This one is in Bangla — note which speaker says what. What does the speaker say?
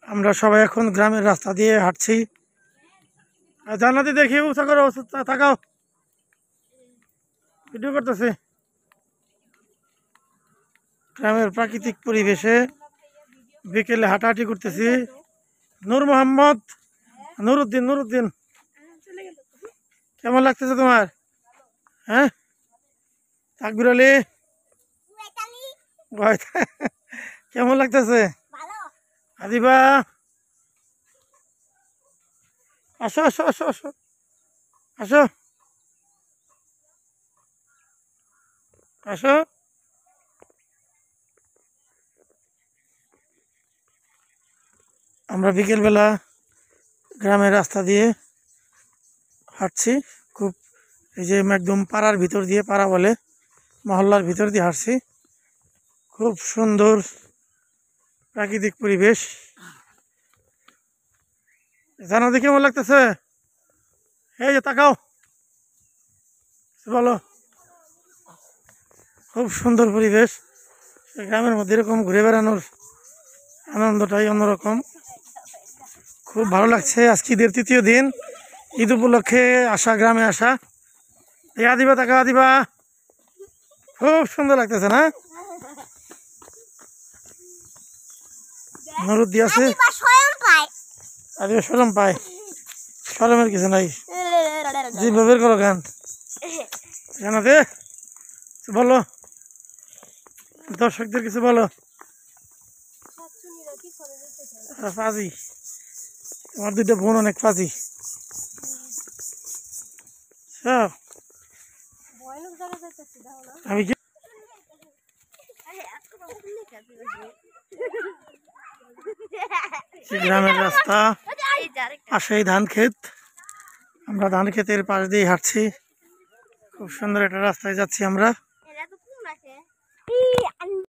Speaker 1: আমরা সবাই এখন গ্রামের রাস্তা দিয়ে হাঁটছি। জান্নাতি দেখি উঁচা করো, তাকাও, ভিডিও করতেছি। গ্রামের প্রাকৃতিক পরিবেশে বিকেলে হাঁটাহাঁটি করতেছি। নূর মোহাম্মদ, নুরুদ্দিন, কেমন লাগতেছে তোমার? হ্যাঁ, তাকবির আলী, কেমন লাগতেছে? আদিবা, আসো আসো আসো আসো আসো আসো। আমরা বিকেলবেলা গ্রামের রাস্তা দিয়ে হাঁটছি। খুব এই যে একদম পাড়ার ভিতর দিয়ে, পাড়া বলে, মহল্লার ভিতর দিয়ে হাঁটছি। খুব সুন্দর প্রাকৃতিক পরিবেশ। জানাতে কেমন লাগতেছে? এই যে তাকাও, বলো। খুব সুন্দর পরিবেশ। গ্রামের মধ্যে এরকম ঘুরে বেড়ানোর আনন্দটাই অন্যরকম। খুব ভালো লাগছে। আজকে ঈদের তৃতীয় দিন, ঈদ উপলক্ষে আসা, গ্রামে আসা। এই আদিবা, তাকা আদিবা, খুব সুন্দর লাগতেছে না? নুরুদ্দি আছে, আদিবা সরম পায়। সরমের কিছু নাই, জিভ বের করো গান। জানাতে বলো, দর্শকদের কিছু বলো। ফাজি, তোমার দুইটা বোন অনেক ফাজি। আমি কি গ্রামের রাস্তা, পাশেই ধান ক্ষেত। আমরা ধান ক্ষেতের পাশ দিয়ে হাঁটছি। খুব সুন্দর একটা রাস্তায় যাচ্ছি আমরা।